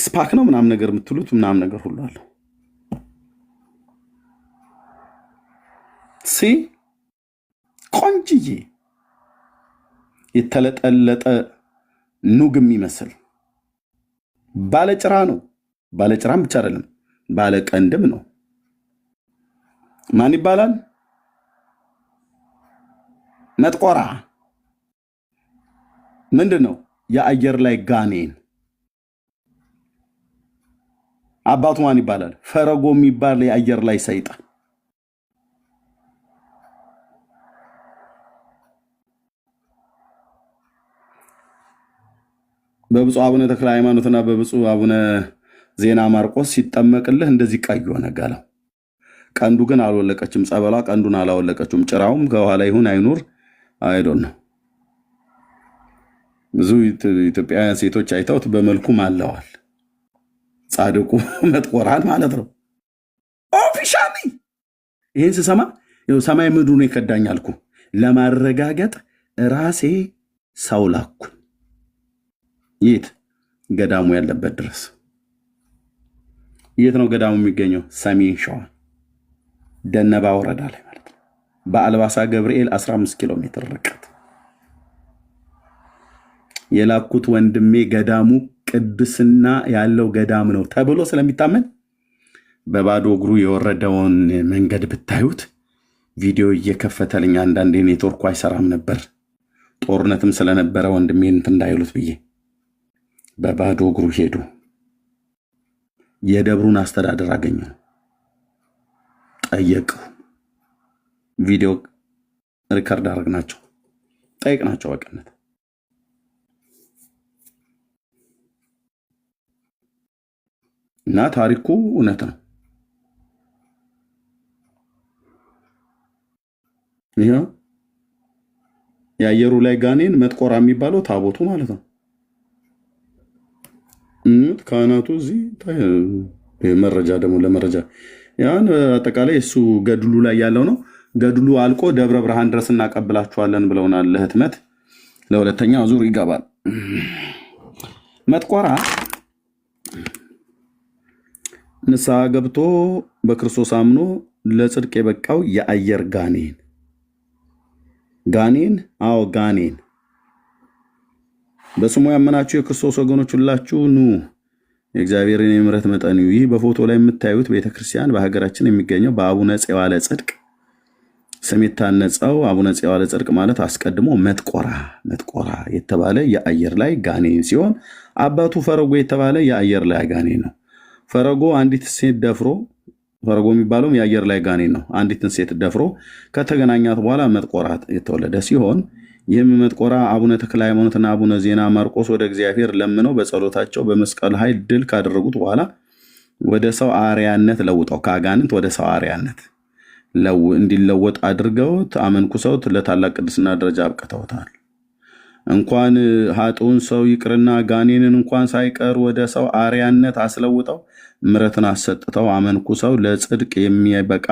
ሲክስ ፓክ ነው ምናምን ነገር የምትሉት ምናምን ነገር ሁሉ አለው። ሲ ቆንጅዬ የተለጠለጠ ኑግ የሚመስል ባለጭራ ነው። ባለጭራም ብቻ አይደለም ባለቀንድም ነው። ማን ይባላል? መጥቆራ ምንድነው? የአየር ላይ ጋኔን። አባቱ ማን ይባላል? ፈረጎ የሚባል የአየር ላይ ሰይጣን። በብፁዕ አቡነ ተክለ ሃይማኖትና በብፁዕ አቡነ ዜና ማርቆስ ሲጠመቅልህ እንደዚህ ቀይ ሆነ ገላው። ቀንዱ ግን አልወለቀችም። ጸበሏ ቀንዱን አላወለቀችም። ጭራውም ከኋላ ይሁን አይኑር አይዶን ነው። ብዙ ኢትዮጵያውያን ሴቶች አይተውት በመልኩ ማለዋል። ጻድቁ መጥቆራን ማለት ነው። ኦፊሻሊ ይህን ስሰማ ሰማይ ምድሩን ይከዳኝ አልኩ። ለማረጋገጥ ራሴ ሰው ላኩ። የት? ገዳሙ ያለበት ድረስ። የት ነው ገዳሙ የሚገኘው? ሰሜን ሸዋ ደነባ ወረዳ ላይ ማለት ነው። በአልባሳ ገብርኤል 15 ኪሎ ሜትር ርቀት። የላኩት ወንድሜ ገዳሙ ቅድስና ያለው ገዳም ነው ተብሎ ስለሚታመን በባዶ እግሩ የወረደውን መንገድ ብታዩት ቪዲዮ እየከፈተልኝ አንዳንዴ ኔትወርኩ አይሰራም ነበር። ጦርነትም ስለነበረ ወንድሜ እንትን እንዳይሉት ብዬ በባዶ እግሩ ሄዱ። የደብሩን አስተዳደር አገኘው፣ ጠየቀው። ቪዲዮ ሪከርድ አድርገናቸው ጠይቅናቸው በቀነት እና ታሪኩ እውነት ነው። ይሄው የአየሩ ላይ ጋኔን መጥቆራ የሚባለው ታቦቱ ማለት ነው። ካህናቱ እዚህ መረጃ ደግሞ ለመረጃ ያን አጠቃላይ እሱ ገድሉ ላይ ያለው ነው። ገድሉ አልቆ ደብረ ብርሃን ድረስ እናቀብላችኋለን ብለውናል። ለህትመት ለሁለተኛ ዙር ይገባል። መጥቆራ ንስሐ ገብቶ በክርስቶስ አምኖ ለጽድቅ የበቃው የአየር ጋኔን ጋኔን በስሙ ያመናችሁ የክርስቶስ ወገኖች ሁላችሁ ኑ የእግዚአብሔርን የምሕረት መጠን እዩ። ይህ በፎቶ ላይ የምታዩት ቤተክርስቲያን በሀገራችን የሚገኘው በአቡነ ፄዋለ ጽድቅ ስም የታነጸው አቡነ ፄዋለ ጽድቅ ማለት አስቀድሞ መጥቆራ የተባለ የአየር ላይ ጋኔን ሲሆን አባቱ ፈረጎ የተባለ የአየር ላይ ጋኔን ነው። ፈረጎ አንዲት ሴት ደፍሮ ፈረጎ የሚባለውም የአየር ላይ ጋኔን ነው። አንዲትን ሴት ደፍሮ ከተገናኛት በኋላ መጥቆራ የተወለደ ሲሆን ይህም መጥቆራ አቡነ ተክለ ሃይማኖትና አቡነ ዜና ማርቆስ ወደ እግዚአብሔር ለምነው በጸሎታቸው በመስቀል ኃይል ድል ካደረጉት በኋላ ወደ ሰው አርያነት ለውጠው ከአጋንንት ወደ ሰው አርያነት እንዲለወጥ አድርገውት አመንኩሰውት ለታላቅ ቅድስና ደረጃ አብቅተውታል። እንኳን ኃጥኡን ሰው ይቅርና ጋኔንን እንኳን ሳይቀር ወደ ሰው አርያነት አስለውጠው ምሕረትን አሰጥተው አመንኩሰው ለጽድቅ የሚበቃ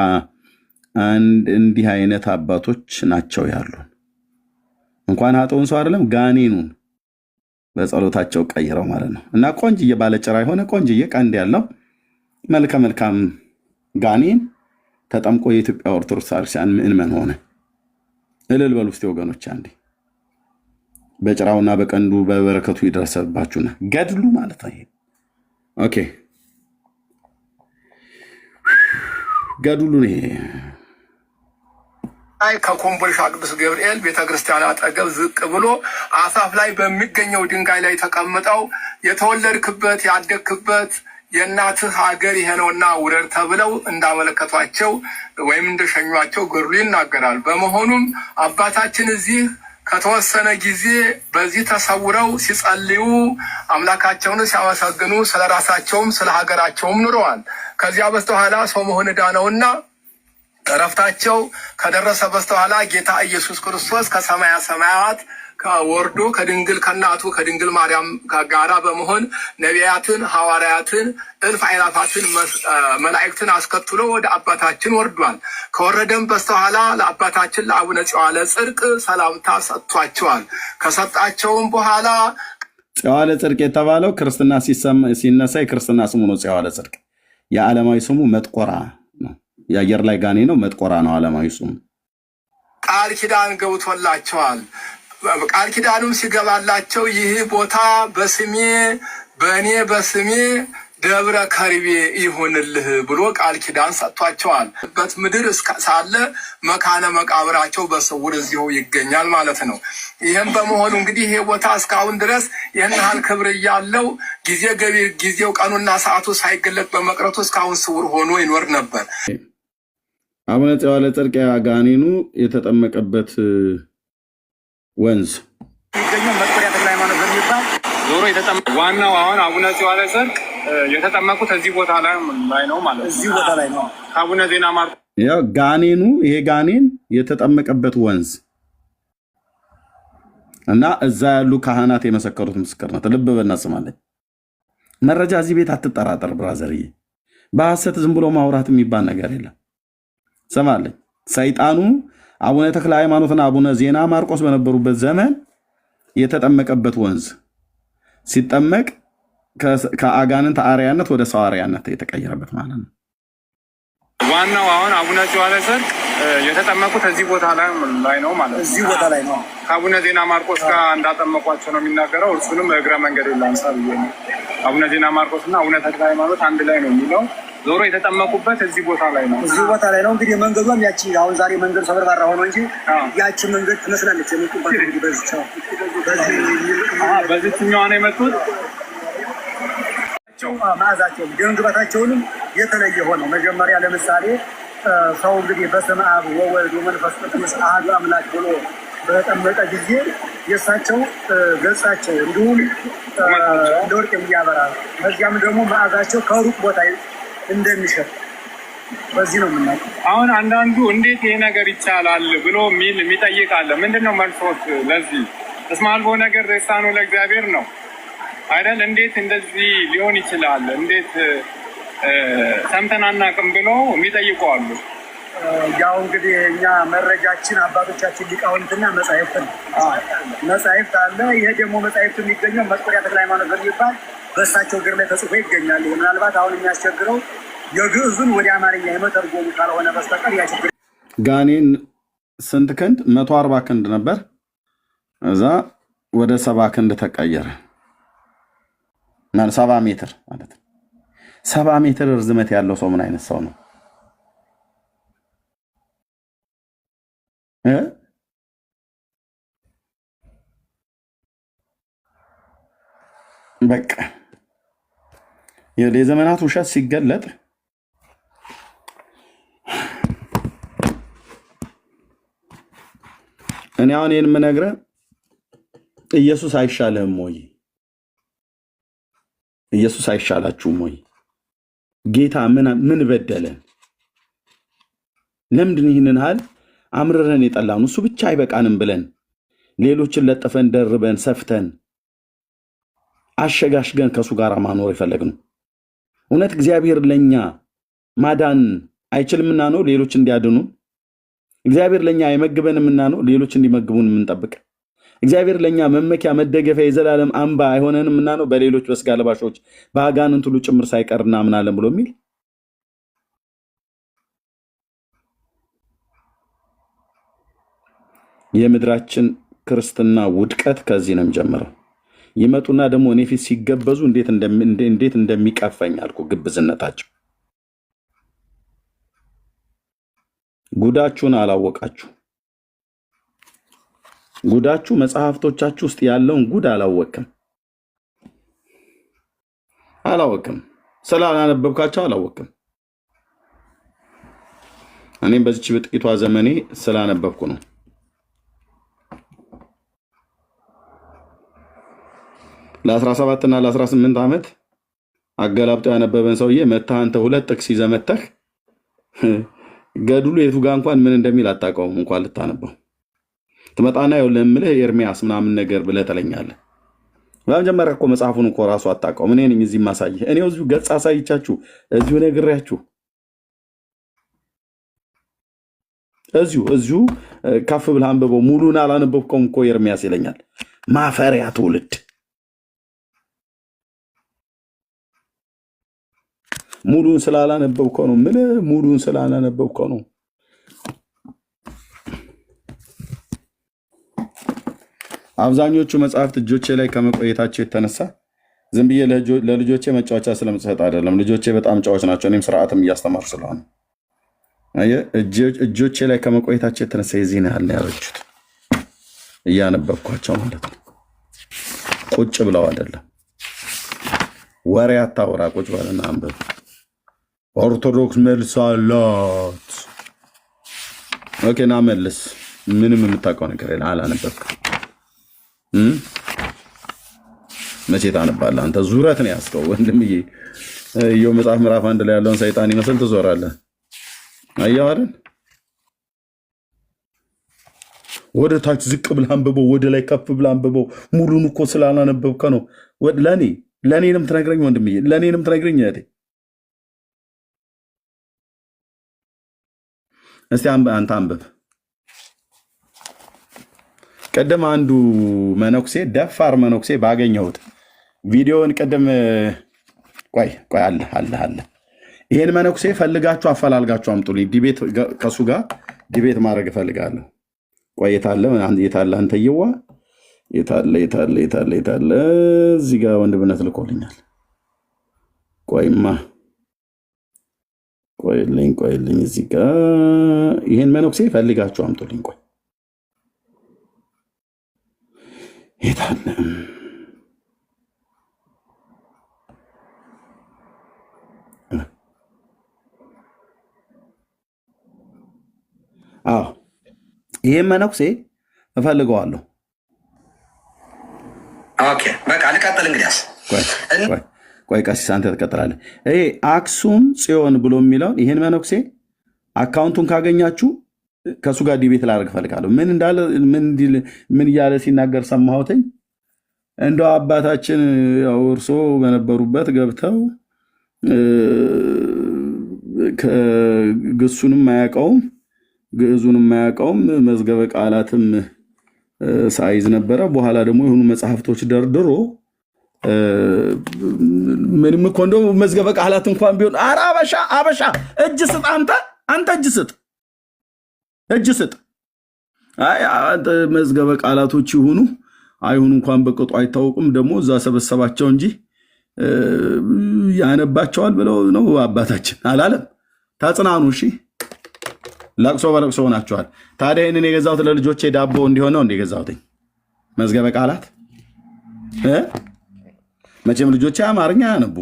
እንዲህ አይነት አባቶች ናቸው ያሉ። እንኳን ኃጥኡን ሰው አይደለም ጋኔኑን በጸሎታቸው ቀይረው ማለት ነው። እና ቆንጅዬ ባለጭራ የሆነ ቆንጅዬ ቀንድ ያለው መልከ መልካም ጋኔን ተጠምቆ የኢትዮጵያ ኦርቶዶክስ ክርስቲያን ምእመን ሆነ። እልል በሉ እስቲ ወገኖች፣ አንዴ በጭራውና በቀንዱ በበረከቱ ይደረሰባችሁና ገድሉ ማለት ነው። ኦኬ ገድሉ ነው። አይ ከኮምቦልቻ ቅዱስ ገብርኤል ቤተክርስቲያን አጠገብ ዝቅ ብሎ አፋፍ ላይ በሚገኘው ድንጋይ ላይ ተቀምጠው የተወለድክበት ያደግክበት የእናትህ ሀገር ይሄ ነውና ውረድ ተብለው እንዳመለከቷቸው ወይም እንደሸኟቸው ገድሉ ይናገራል። በመሆኑም አባታችን እዚህ ከተወሰነ ጊዜ በዚህ ተሰውረው ሲጸልዩ አምላካቸውን ሲያመሰግኑ ስለራሳቸውም ስለ ሀገራቸውም ኑረዋል። ከዚያ በስተኋላ ሰው መሆን ዕዳ ነውና እረፍታቸው ከደረሰ በስተኋላ ጌታ ኢየሱስ ክርስቶስ ከሰማያ ሰማያት ወርዶ ከድንግል ከእናቱ ከድንግል ማርያም ጋራ በመሆን ነቢያትን፣ ሐዋርያትን፣ እልፍ አእላፋትን መላእክትን አስከትሎ ወደ አባታችን ወርዷል። ከወረደም በስተኋላ ለአባታችን ለአቡነ ፄዋለ ጽድቅ ሰላምታ ሰጥቷቸዋል። ከሰጣቸውም በኋላ ጽዋለ ጽድቅ የተባለው ክርስትና ሲነሳ የክርስትና ስሙ ነው። ጽዋለ ጽድቅ የዓለማዊ ስሙ መጥቆራ ነው። የአየር ላይ ጋኔ ነው። መጥቆራ ነው ዓለማዊ ስሙ። ቃል ኪዳን ገብቶላቸዋል። ቃል ኪዳኑም ሲገባላቸው ይህ ቦታ በስሜ በእኔ በስሜ ደብረ ከርቤ ይሁንልህ ብሎ ቃል ኪዳን ሰጥቷቸዋል። በት ምድር ሳለ መካነ መቃብራቸው በስውር እዚሁ ይገኛል ማለት ነው። ይህም በመሆኑ እንግዲህ ይሄ ቦታ እስካሁን ድረስ ይህን ያህል ክብር እያለው ጊዜው ቀኑና ሰዓቱ ሳይገለጥ በመቅረቱ እስካሁን ስውር ሆኖ ይኖር ነበር። አቡነ ጽዋለ ጽድቅ ጋኔኑ የተጠመቀበት ወንዝ ይገኛል። መጥቆሪያ ተክለ ሃይማኖት በሚባል ዞሮ ዋናው አሁን አቡነ ጽዋለ ጽድቅ የተጠመቁት እዚህ ቦታ ላይ ነው ማለት ነው። እዚህ ቦታ ላይ ነው አቡነ ዜና ማርቆስ ያው ጋኔኑ ይሄ ጋኔን የተጠመቀበት ወንዝ እና እዛ ያሉ ካህናት የመሰከሩት ምስክርነት ልብ በልና ስማለኝ። መረጃ እዚህ ቤት አትጠራጠር ብራዘርዬ። በሐሰት ዝም ብሎ ማውራት የሚባል ነገር የለም። ስማለኝ። ሰይጣኑ አቡነ ተክለ ሃይማኖትና አቡነ ዜና ማርቆስ በነበሩበት ዘመን የተጠመቀበት ወንዝ ሲጠመቅ ከአጋንንት አርያነት ወደ ሰው አርያነት የተቀየረበት ማለት ነው። ዋናው አሁን አቡነ ጽዋለ ጽድቅ የተጠመቁት እዚህ ቦታ ላይ ነው ማለት ነው። እዚህ ቦታ ላይ ነው ከአቡነ ዜና ማርቆስ ጋር እንዳጠመቋቸው ነው የሚናገረው። እርሱንም እግረ መንገድ ላንሳ ብዬ ነው። አቡነ ዜና ማርቆስ እና አቡነ ተክለ ሃይማኖት አንድ ላይ ነው የሚለው። ዞሮ የተጠመቁበት እዚህ ቦታ ላይ ነው። እዚህ ቦታ ላይ ነው። እንግዲህ መንገዷም ያቺ አሁን ዛሬ መንገድ ሰበርባራ ሆኖ እንጂ ያቺ መንገድ ትመስላለች። የመጡባት እንግዲህ በዚህኛዋ ነው የመጡት። መዓዛቸው ደንግባታቸውንም የተለየ ሆነው መጀመሪያ ለምሳሌ ሰው እንግዲህ በስመ አብ ወወልድ ወመንፈስ ቅዱስ አሐዱ አምላክ ብሎ በተጠመቀ ጊዜ የእሳቸው ገጻቸው እንዲሁም እንደ ወርቅ የሚያበራ በዚያም ደግሞ መዓዛቸው ከሩቅ ቦታ እንደሚሸጥ በዚህ ነው የምናውቀው። አሁን አንዳንዱ እንዴት ይሄ ነገር ይቻላል ብሎ የሚጠይቅ አለ። ምንድነው መልሶት ለዚህ? እስመ አልቦ ነገር ዘይሳነው ለእግዚአብሔር ነው አይደል? እንዴት እንደዚህ ሊሆን ይችላል? እንዴት ሰምተን አናውቅም ብሎ የሚጠይቁ አሉ። ያው እንግዲህ እኛ መረጃችን አባቶቻችን ሊቃውንትና መጻሕፍት አለ። ይሄ ደግሞ መጻሕፍት የሚገኘው መጥቆሪያ ተክለ ሃይማኖት በሚባል በእሳቸው እግር ላይ ተጽፎ ይገኛል። ምናልባት አሁን የሚያስቸግረው የግዕዙን ወደ አማርኛ የመተርጎሙ ካልሆነ በስተቀር ያ ችግር። ጋኔን ስንት ክንድ? 140 ክንድ ነበር። እዛ ወደ 70 ክንድ ተቀየረ። 70 ሜትር ማለት ነው። 70 ሜትር ርዝመት ያለው ሰው ምን አይነት ሰው ነው? በቃ የዘመናት ውሸት ሲገለጥ እኔ አሁን ይህን የምነግርህ ኢየሱስ አይሻልህም ወይ? ኢየሱስ አይሻላችሁም ወይ? ጌታ ምን በደለን? ለምንድን ይህንን ያህል አምርረን የጠላን? እሱ ብቻ አይበቃንም ብለን ሌሎችን ለጥፈን ደርበን ሰፍተን አሸጋሽገን ከሱ ጋር ማኖር የፈለግነው? እውነት እግዚአብሔር ለኛ ማዳን አይችልምና ነው ሌሎች እንዲያድኑ? እግዚአብሔር ለኛ አይመግበንምና ነው ሌሎች እንዲመግቡን የምንጠብቅ? እግዚአብሔር ለኛ መመኪያ መደገፊያ የዘላለም አምባ አይሆነንምና ነው በሌሎች በስጋ ለባሾች በአጋንንት ሁሉ ጭምር ሳይቀር እናምናለን ብሎ የሚል? የምድራችን ክርስትና ውድቀት ከዚህ ነው የሚጀምረው። ይመጡና ደግሞ እኔ ፊት ሲገበዙ እንዴት እንደሚቀፈኝ አልኩ። ግብዝነታቸው ጉዳችሁን አላወቃችሁ። ጉዳችሁ መጽሐፍቶቻችሁ ውስጥ ያለውን ጉድ አላወቅም። ስላላነበብካቸው አላወቅም። እኔም በዚች በጥቂቷ ዘመኔ ስላነበብኩ ነው። ለ17 እና ለ18 ዓመት አገላብጦ ያነበበን ሰውዬ መተህ አንተ 2 ጥቅስ ይዘህ መተህ ገድሉ የቱ ጋር እንኳን ምን እንደሚል አታውቀውም እንኳን ልታነበው። ትመጣና ይኸውልህ የምልህ ኤርሚያስ ምናምን ነገር ብለህ ትለኛለህ። በመጀመሪያ እኮ መጽሐፉን እኮ ራሱ አታውቀውም። እኔ ነኝ እዚህ ማሳየህ። እኔው እዚሁ ገጽ አሳይቻችሁ እዚሁ ነግሬያችሁ እዚሁ ከፍ ብለህ አንብበው። ሙሉን አላነበብከውም እኮ ኤርሚያስ ይለኛል። ማፈሪያ ትውልድ ሙሉን ስላላነበብከው ነው። ምን ሙሉን ስላላነበብከው ነው። አብዛኞቹ መጽሐፍት እጆቼ ላይ ከመቆየታቸው የተነሳ ዝም ብዬ ለልጆቼ መጫወቻ ስለምጽፈጥ አይደለም። ልጆቼ በጣም ጫዎች ናቸው። እኔም ስርዓትም እያስተማር ስለሆነ እጆቼ ላይ ከመቆየታቸው የተነሳ የዚህን ያህል ነው ያረጁት። እያነበብኳቸው ማለት ነው። ቁጭ ብለው አይደለም። ወሬ አታወራ፣ ቁጭ በልና አንብብ። ኦርቶዶክስ መልስ አላት። ኦኬ ና መልስ። ምንም የምታውቀው ነገር የለም። አላነበብክም። መቼ ታነባለህ አንተ? ዙረት ነው ያስከው ወንድምዬ። ኢዮብ መጽሐፍ ምዕራፍ 1 ላይ ያለውን ሰይጣን ይመስል ትዞራለህ። አየኸው አይደል? ወደ ታች ዝቅ ብለህ አንብበው፣ ወደ ላይ ከፍ ብለህ አንብበው። ሙሉን እኮ ስላላነበብከ ነው። ለእኔንም ትነግረኝ ወንድምዬ፣ ለእኔንም ትነግረኝ እህቴ። እስቲ አንተ አንብብ። ቀደም አንዱ መነኩሴ ደፋር መነኩሴ ባገኘሁት ቪዲዮን ቀደም ቆይ አለ ይሄን መነኩሴ ፈልጋችሁ አፈላልጋችሁ አምጡልኝ። ዲቤት ከሱ ጋር ዲቤት ማድረግ እፈልጋለሁ። ቆይ የታለ አንተየዋ የታለ እዚህ ጋር ወንድምነት ልኮልኛል። ቆይልኝ እዚህ ጋር ይሄን መነኩሴ ፈልጋችሁ አምጡልኝ። ቆይ የታለ ይሄን መነኩሴ እፈልገዋለሁ። ኦኬ በቃ ልቀጥል። እንግዲያስ ቆይ ቀሲስ አንተ ትቀጥላለህ። ይሄ አክሱም ጽዮን ብሎ የሚለውን ይሄን መነኩሴ አካውንቱን ካገኛችሁ ከእሱ ጋር ዲቤት ላደርግ እፈልጋለሁ። ምን እያለ ሲናገር ሰማሁትኝ። እንደው አባታችን ያው እርሶ በነበሩበት ገብተው ግሱንም አያውቀውም ግዕዙንም አያውቀውም መዝገበ ቃላትም ሳይዝ ነበረ። በኋላ ደግሞ የሆኑ መጽሐፍቶች ደርድሮ ምንም እኮ እንደው መዝገበ ቃላት እንኳን ቢሆን ኧረ አበሻ እጅ ስጥ አንተ እጅ ስጥ። አይ መዝገበ ቃላቶች ይሁኑ አይሁኑ እንኳን በቅጡ አይታወቁም። ደግሞ እዛ ሰበሰባቸው እንጂ ያነባቸዋል ብለው ነው አባታችን አላለም። ተጽናኑ እሺ። ለቅሶ በለቅሶ ሆናችኋል። ታዲያ ይህንን የገዛሁት ለልጆቼ ዳቦ እንዲሆን ነው የገዛሁትኝ መዝገበ ቃላት። መቼም ልጆቼ አማርኛ ያነቡ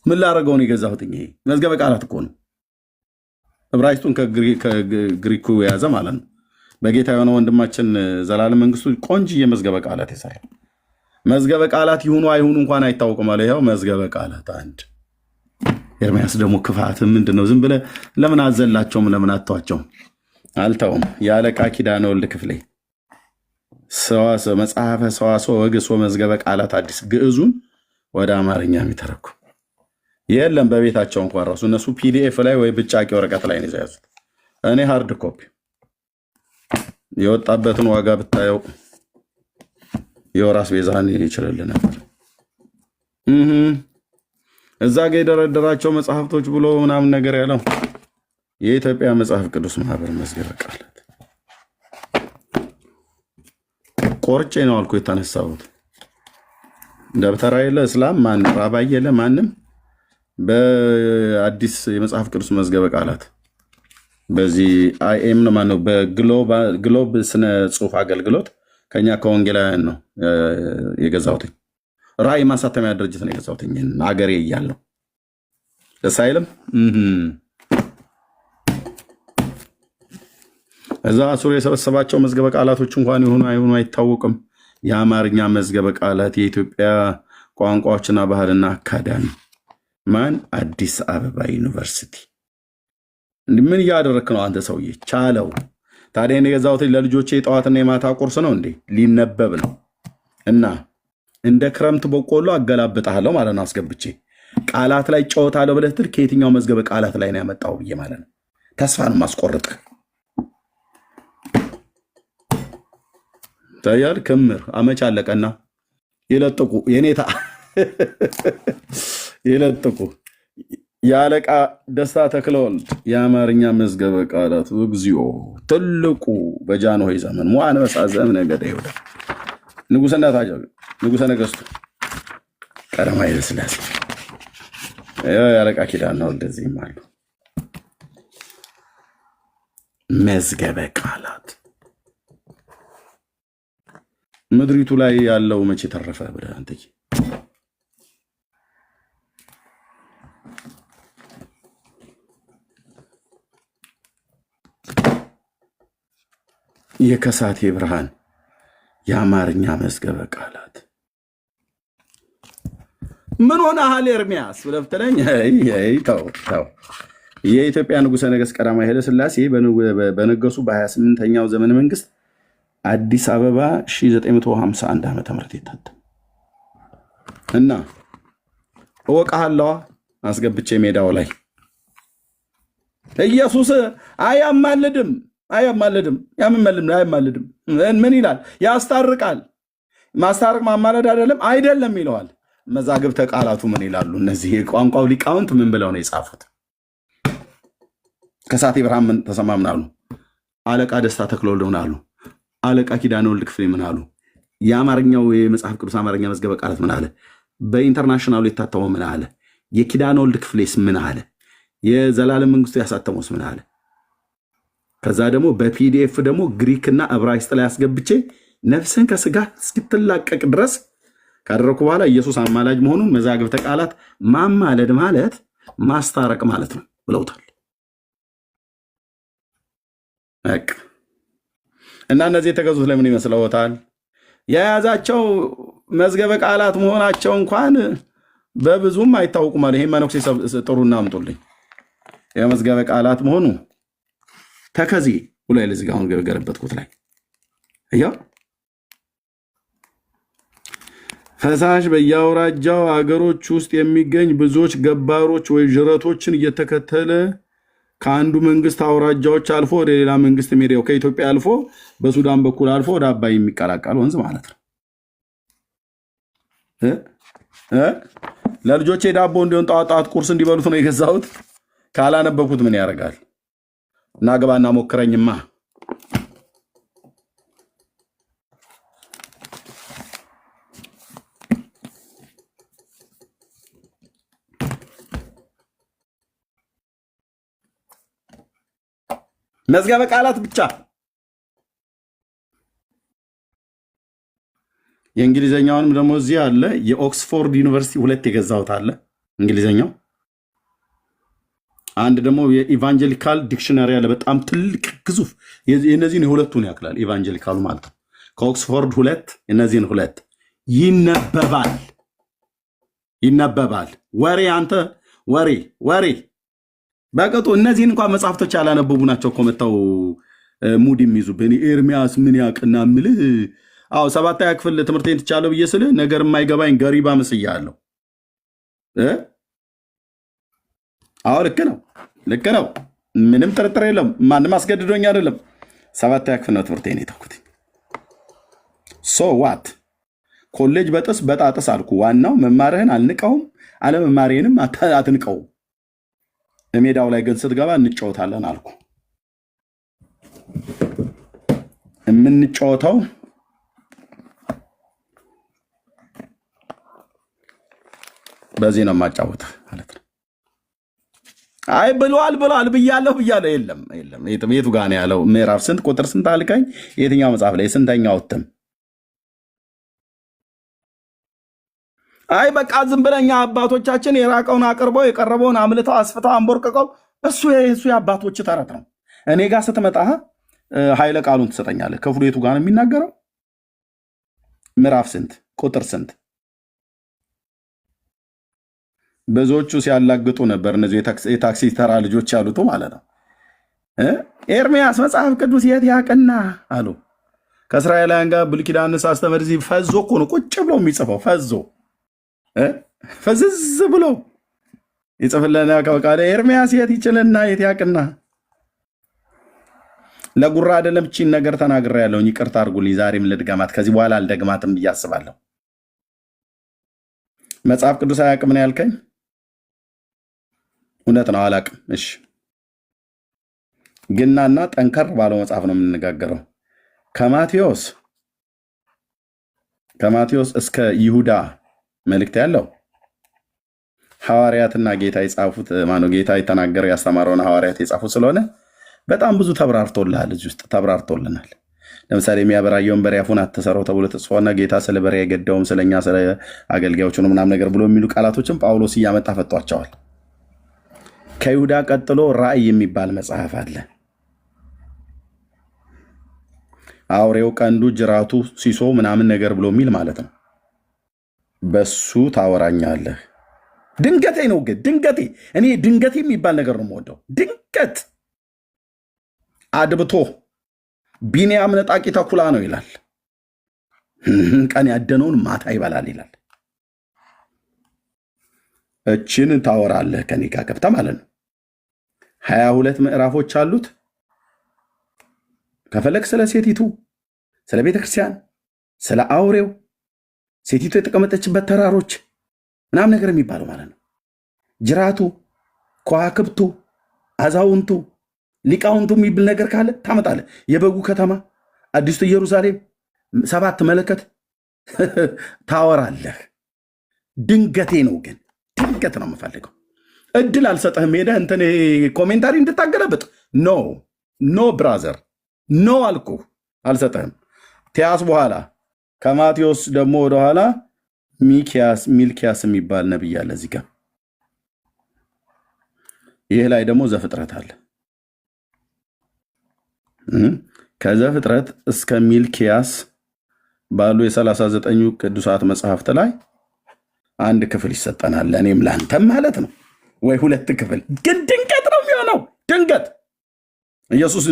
ምን ላደርገው ነው የገዛሁትኝ? ይሄ መዝገበ ቃላት እኮ ነው። ዕብራይስጡን ከግሪኩ የያዘ ማለት ነው። በጌታ የሆነ ወንድማችን ዘላለም መንግስቱ ቆንጅዬ መዝገበ ቃላት ይሳያል። መዝገበ ቃላት ይሁኑ አይሁኑ እንኳን አይታወቅም አለ። ይኸው መዝገበ ቃላት አንድ። ኤርምያስ ደግሞ ክፋት ምንድን ነው? ዝም ብለህ ለምን አዘላቸውም? ለምን አተዋቸውም? አልተውም። የአለቃ ኪዳነ ወልድ ክፍሌ መጽሐፈ ሰዋስወ ወግሶ መዝገበ ቃላት አዲስ ግዕዙን ወደ አማርኛ የሚተረኩ የለም በቤታቸው እንኳን ራሱ እነሱ ፒዲኤፍ ላይ ወይ ብጫቂ ወረቀት ላይ ነው የያዙት። እኔ ሃርድ ኮፒ የወጣበትን ዋጋ ብታየው የወራስ ቤዛን ይችላል ነበር። እዛ ጋ የደረደራቸው መጽሐፍቶች ብሎ ምናምን ነገር ያለው የኢትዮጵያ መጽሐፍ ቅዱስ ማህበር መዝገበ ቃላት ቆርጬ ነው አልኩ የተነሳሁት። ደብተራ የለ እስላም ማን ራባይ የለ ማንም በአዲስ የመጽሐፍ ቅዱስ መዝገበ ቃላት በዚህ አይኤም ነው ማነው በግሎብ ስነ ጽሁፍ አገልግሎት ከኛ ከወንጌላውያን ነው የገዛሁትኝ። ራእይ ማሳተሚያ ድርጅት ነው የገዛሁትኝ አገሬ እያለሁ ደስ አይልም። እዛ ሱር የሰበሰባቸው መዝገበ ቃላቶች እንኳን ይሁኑ አይሁኑ አይታወቅም። የአማርኛ መዝገበ ቃላት የኢትዮጵያ ቋንቋዎችና ባህልና አካዳሚ ማን አዲስ አበባ ዩኒቨርሲቲ። ምን እያደረክ ነው አንተ ሰውዬ? ቻለው። ታዲያ የገዛሁት ለልጆቼ የጠዋትና የማታ ቁርስ ነው እንዴ? ሊነበብ ነው እና እንደ ክረምት በቆሎ አገላብጣለሁ ማለት ነው። አስገብቼ ቃላት ላይ ጨዋታለሁ ብለህ ትል ከየትኛው መዝገበ ቃላት ላይ ነው ያመጣው ብዬ ማለት ነው። ተስፋን ማስቆርጥ ታያል። ክምር አመች አለቀና ይለጥቁ የኔታ ይለጥቁ። የአለቃ ደስታ ተክለወልድ የአማርኛ መዝገበ ቃላት እግዚኦ ትልቁ በጃንሆይ ዘመን ሞአንበሳ ዘእምነ ነገደ ይሁዳ ንጉሠ ነገሥቱ ቀዳማዊ ኃይለ ሥላሴ የአለቃ ኪዳነ ወልድ እዚህም አሉ። መዝገበ ቃላት ምድሪቱ ላይ ያለው መቼ ተረፈ ብለህ አንተ የከሳቴ ብርሃን የአማርኛ መዝገበ ቃላት ምን ሆነሃል ኤርሚያስ ብለህ ብትለኝ ተው የኢትዮጵያ ንጉሠ ነገሥት ቀዳማዊ ኃይለ ሥላሴ በነገሱ በ28ኛው ዘመነ መንግስት አዲስ አበባ 1951 ዓ.ም የታተመ እና እወቃለሁ አስገብቼ ሜዳው ላይ ኢየሱስ አያማልድም ምን ይላል? ያስታርቃል። ማስታረቅ ማማለድ አይደለም ይለዋል። መዛግብተ ቃላቱ ምን ይላሉ? እነዚህ የቋንቋው ሊቃውንት ምን ብለው ነው የጻፉት? ከሳቴ ብርሃን ምን ተሰማ ምን አሉ? አለቃ ደስታ ተክለወልድ ምን አሉ? አለቃ ኪዳነ ወልድ ክፍሌ ምን አሉ? የአማርኛው የመጽሐፍ ቅዱስ አማርኛ መዝገበ ቃላት ምን አለ? በኢንተርናሽናሉ የታተመው ምን አለ? የኪዳነ ወልድ ክፍሌስ ምን አለ? የዘላለም መንግስቱ ያሳተመውስ ምን አለ? ከዛ ደግሞ በፒዲኤፍ ደግሞ ግሪክና ዕብራይስጥ ላይ አስገብቼ ነፍስን ከስጋ እስክትላቀቅ ድረስ ካደረኩ በኋላ ኢየሱስ አማላጅ መሆኑን መዛግብተ ቃላት ማማለድ ማለት ማስታረቅ ማለት ነው ብለውታል። እና እነዚህ የተገዙት ለምን ይመስለዎታል? የያዛቸው መዝገበ ቃላት መሆናቸው እንኳን በብዙም አይታወቁም አለ። ይሄ መነኩሴ ጥሩና አምጡልኝ የመዝገበ ቃላት መሆኑ ተከዚ ብሎ ለዚህ ጋር አሁን ገበገረበትኩት ላይ አያ ፈሳሽ በየአውራጃው አገሮች ውስጥ የሚገኝ ብዙዎች ገባሮች ወይ ጅረቶችን እየተከተለ ከአንዱ መንግስት አውራጃዎች አልፎ ወደ ሌላ መንግስት ሜዳው ከኢትዮጵያ አልፎ በሱዳን በኩል አልፎ ወደ አባይ የሚቀላቀል ወንዝ ማለት ነው። ለልጆቼ ዳቦ እንዲሆን ጣጣት ቁርስ እንዲበሉት ነው የገዛሁት። ካላነበብኩት ምን ያደርጋል? እና ግባና ሞክረኝማ። መዝገበ ቃላት ብቻ የእንግሊዘኛውንም ደግሞ እዚህ አለ። የኦክስፎርድ ዩኒቨርሲቲ 2 የገዛሁት አለ እንግሊዘኛው። አንድ ደግሞ የኢቫንጀሊካል ዲክሽነሪ አለ በጣም ትልቅ ግዙፍ። የነዚህን የሁለቱን ያክላል ኢቫንጀሊካሉ ማለት ነው። ከኦክስፎርድ 2 እነዚህን 2 ይነበባል። ወሬ አንተ ወሬ በቀጡ እነዚህን እንኳን መጽሐፍቶች ያላነበቡ ናቸው እኮ መተው ሙድ የሚይዙብን። ኤርሚያስ ምን ያቅና ምልህ 7ኛ ክፍል ትምህርቴን ትቻለሁ ብዬ ስልህ ነገር የማይገባኝ ገሪባ መስያለሁ። ልክ ነው። ምንም ጥርጥር የለም። ማንም አስገድዶኝ አይደለም። 7ኛ ክፍል ነው ትምህርቴን የተውኩት። ሶ ዋት ኮሌጅ በጣጥስ አልኩ። ዋናው መማርህን አልንቀውም፣ አለመማሬንም አትንቀው። ሜዳው ላይ ግን ስትገባ እንጫወታለን አልኩ። የምንጫወተው በዚህ ነው የማጫወተው ማለት ነው። አይ ብሏል ብያለሁ። የለም የቱ ጋር ነው ያለው? ምዕራፍ ስንት ቁጥር ስንት አልከኝ? የትኛው መጽሐፍ ላይ ስንተኛው እትም? አይ በቃ ዝም ብለኛ አባቶቻችን የራቀውን አቅርበው የቀረበውን አምልተው አስፍተው አንቦርቀቀው እሱ የአባቶች ተረት ነው። እኔ ጋር ስትመጣ ኃይለ ቃሉን ትሰጠኛለህ። ክፍሉ የቱ ጋር ነው የሚናገረው? ምዕራፍ ስንት ቁጥር ስንት? ብዙዎቹ ሲያላግጡ ነበር እነዚህ የታክሲ ተራ ልጆች ያሉት ማለት ነው። ኤርሚያስ መጽሐፍ ቅዱስ የት ያቅና አሉ። ከእስራኤላውያን ጋር ብሉይ ኪዳን ሳስተምር እዚህ ፈዞ እኮ ነው ቁጭ ብሎ የሚጽፈው። ፈዝዝ ብሎ ይጽፍልና ከበቃለ ኤርሚያስ የት ይችልና የት ያቅና። ለጉራ አይደለም እቺን ነገር ተናግሬያለሁ። ይቅርታ አድርጉልኝ። ዛሬም ልድገማት፣ ከዚህ በኋላ አልደግማትም ብዬ አስባለሁ። መጽሐፍ ቅዱስ አያውቅም ነው ያልከኝ? እውነት ነው አላቅም። እሺ ግናና ጠንከር ባለው መጽሐፍ ነው የምንነጋገረው። ከማቴዎስ እስከ ይሁዳ መልእክት ያለው ሐዋርያትና ጌታ የጻፉት ማነው? ጌታ የተናገረው ያስተማረውን ሐዋርያት የጻፉት ስለሆነ በጣም ብዙ ተብራርቶልሃል። እዚህ ውስጥ ተብራርቶልናል። ለምሳሌ የሚያበራየውን በሬ አፉን አትሰረው ተብሎ ተጽፎና ጌታ ስለ በሬ አይገደውም ስለኛ ስለ አገልጋዮቹ ነው ምናምን ነገር ብሎ የሚሉ ቃላቶችን ጳውሎስ እያመጣ ፈቷቸዋል። ከይሁዳ ቀጥሎ ራእይ የሚባል መጽሐፍ አለ። አውሬው፣ ቀንዱ፣ ጅራቱ፣ ሲሶ ምናምን ነገር ብሎ የሚል ማለት ነው። በሱ ታወራኛለህ። ድንገቴ ነው ግን ድንገቴ እኔ ድንገቴ የሚባል ነገር ነው የምወደው። ድንገት አድብቶ ቢንያም ነጣቂ ተኩላ ነው ይላል። ቀን ያደነውን ማታ ይበላል ይላል። እችን ታወራለህ ከኔ ጋር ገብተህ ማለት ነው። 22 ምዕራፎች አሉት። ከፈለግ ስለ ሴቲቱ፣ ስለ ቤተክርስቲያን፣ ስለ አውሬው፣ ሴቲቱ የተቀመጠችበት ተራሮች ምናምን ነገር የሚባለው ማለት ነው። ጅራቱ፣ ከዋክብቱ፣ አዛውንቱ፣ ሊቃውንቱ የሚብል ነገር ካለ ታመጣለህ። የበጉ ከተማ፣ አዲስቱ ኢየሩሳሌም፣ 7 መለከት ታወራለህ። ድንገቴ ነው ግን ድንገት ነው የምፈልገው። እድል አልሰጠህም። ሄደህ እንትን ኮሜንታሪ እንድታገለብጥ ኖ ብራዘር ኖ አልኩህ፣ አልሰጠህም። ቲያስ በኋላ ከማቴዎስ ደግሞ ወደኋላ ሚልኪያስ የሚባል ነብይ አለ እዚህ ጋር። ይህ ላይ ደግሞ ዘፍጥረት አለ። ከዘፍጥረት እስከ ሚልኪያስ ባሉ የ39 ቅዱሳት መጽሐፍት ላይ አንድ ክፍል ይሰጠናል፣ ለእኔም ላንተም ማለት ነው። ወይ 2 ክፍል ግን ድንገት ነው የሚሆነው። ድንገት ኢየሱስ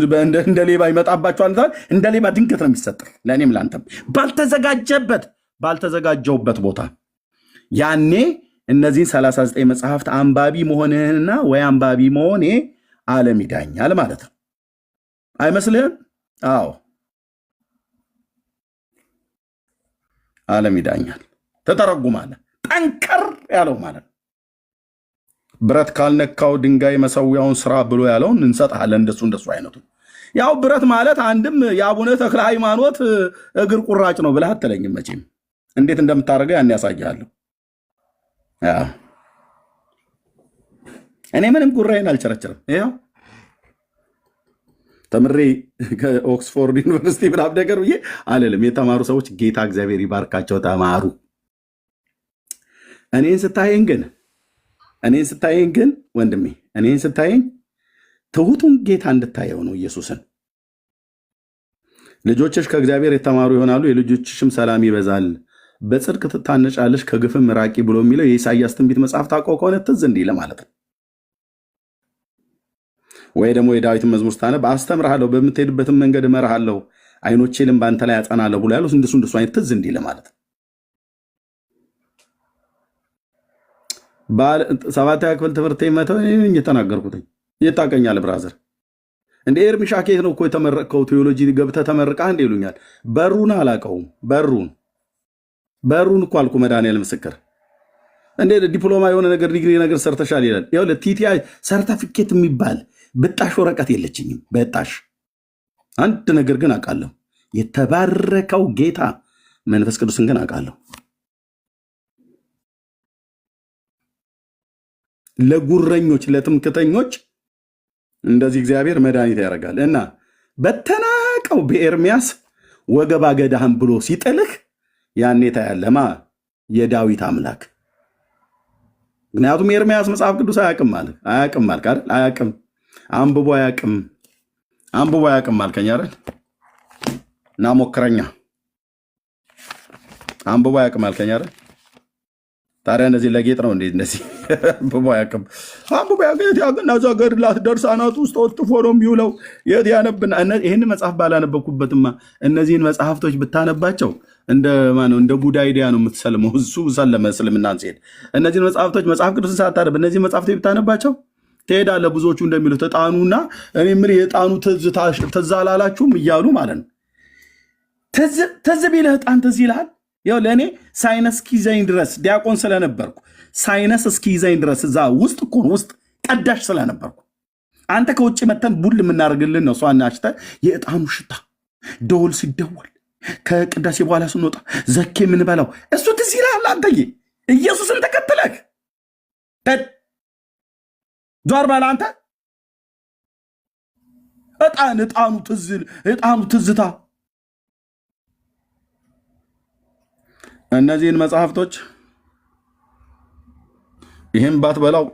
እንደ ሌባ ይመጣባቸዋል። እንደ ሌባ ድንገት ነው የሚሰጥህ ለእኔም ላንተም ባልተዘጋጀውበት ቦታ። ያኔ እነዚህን 39 መጽሐፍት አንባቢ መሆንህንና ወይ አንባቢ መሆኔ ዓለም ይዳኛል ማለት ነው። አይመስልህም? አዎ ዓለም ይዳኛል። ተተረጉማለህ። ጠንከር ያለው ማለት ነው። ብረት ካልነካው ድንጋይ መሰዊያውን ስራ ብሎ ያለውን እንሰጥሃለን። እንደሱ አይነቱ ያው ብረት ማለት አንድም የአቡነ ተክለ ሃይማኖት እግር ቁራጭ ነው ብለህ አትለኝም መቼም። እንዴት እንደምታደርገው ያን ያሳያለሁ። እኔ ምንም ጉራይን አልቸረችርም። ይኸው ተምሬ ከኦክስፎርድ ዩኒቨርሲቲ ምናምን ነገር ብዬ አልልም። የተማሩ ሰዎች ጌታ እግዚአብሔር ይባርካቸው ተማሩ። እኔን ስታየኝ ግን ወንድሜ እኔን ስታየኝ ትሁቱን ጌታ እንድታየው ነው ኢየሱስን። ልጆችሽ ከእግዚአብሔር የተማሩ ይሆናሉ፣ የልጆችሽም ሰላም ይበዛል፣ በጽድቅ ትታነጫለሽ፣ ከግፍም ራቂ ብሎ የሚለው የኢሳይያስ ትንቢት መጽሐፍ ታውቀው ከሆነ ትዝ እንዲህ ለማለት ነው። ወይ ደግሞ የዳዊትን መዝሙር ስታነብ አስተምርሃለሁ፣ በምትሄድበትም መንገድ እመርሃለሁ፣ አይኖቼንም በአንተ ላይ ያጸናለሁ ብሎ ያለው እንደሱ አይነት ትዝ እንዲህ ለማለት ነው። 7ኛ ክፍል ትምህርት መተው እየተናገርኩትኝ እየታቀኛል ብራዘር። እንደ ኤርሚሻ ኬት ነው እኮ የተመረቅከው ቴዎሎጂ ገብተህ ተመርቃ እንደ ይሉኛል። በሩን አላቀውም። በሩን እኮ አልኩ። መድኃኒዓለም ምስክር እንደ ዲፕሎማ የሆነ ነገር ዲግሪ ነገር ሰርተሻል ይላል። ያው ለቲቲአይ ሰርተፊኬት የሚባል ብጣሽ ወረቀት የለችኝም። በጣሽ አንድ ነገር ግን አውቃለሁ። የተባረከው ጌታ መንፈስ ቅዱስን ግን አውቃለሁ። ለጉረኞች ለትምክተኞች እንደዚህ እግዚአብሔር መድኃኒት ያደርጋል። እና በተናቀው በኤርሚያስ ወገባ ገዳህም ብሎ ሲጥልህ ያኔ ታያለማ የዳዊት አምላክ። ምክንያቱም ኤርሚያስ መጽሐፍ ቅዱስ አያውቅም ማለት አይደል? አያውቅም። አንብቦ አያውቅም አልከኝ አይደል? እና ሞክረኛ አንብቦ አያውቅም አልከኝ አይደል? ታዲያ እነዚህ ለጌጥ ነው እንዴ? እነዚህ አንብቦ አያውቅም። እነዛ ገድላት ደርሳናት ውስጥ ወጥፎ ነው የሚውለው። የት ያነብና ይህን መጽሐፍ ባላነበብኩበትማ እነዚህን መጽሐፍቶች ብታነባቸው እንደ ጉድ አይዲያ ነው የምትሰልመው። እሱ ሰለመ እስልምናን ሲሄድ እነዚህን መጽሐፍቶች መጽሐፍ ቅዱስን ሳታነብ እነዚህ መጽሐፍቶች ብታነባቸው ትሄዳለህ። ብዙዎቹ እንደሚሉት ዕጣኑና እኔ የምልህ የዕጣኑ ትዝ አላላችሁም እያሉ ማለት ነው። ትዝ ቢልህ ዕጣን ትዝ ይልሃል። ያው ለእኔ ሳይነስ እስኪይዘኝ ድረስ ዲያቆን ስለነበርኩ ሳይነስ እስኪይዘኝ ድረስ እዛ ውስጥ እኮ ነው ውስጥ ቀዳሽ ስለነበርኩ አንተ ከውጭ መተን ቡል የምናደርግልን ነው። እሷን አሽተ የዕጣኑ ሽታ ደወል ሲደወል ከቅዳሴ በኋላ ስንወጣ ዘኬ የምንበላው እሱ ትዝ ይልሃል። አንተዬ ኢየሱስን ተከትለህ ዞር በል አንተ። ዕጣኑ ትዝታ እነዚህን መጽሐፍቶች ይህም ባትበላው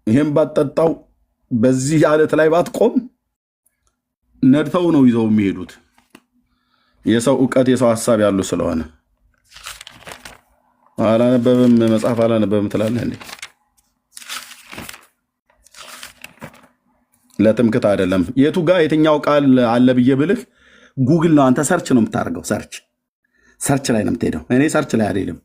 ይህም ባትጠጣው በዚህ አለት ላይ ባትቆም ነድተው ነው ይዘው የሚሄዱት። የሰው እውቀት የሰው ሐሳብ ያሉ ስለሆነ አላነበብም መጽሐፍ አላነበብም ትላለህ እንዴ? ለትምክት አይደለም። የቱ ጋር የትኛው ቃል አለ ብዬ ብልህ ጉግል ነው። አንተ ሰርች ነው የምታደርገው። ሰርች ላይ ነው የምትሄደው። እኔ ሰርች ላይ አይደለም።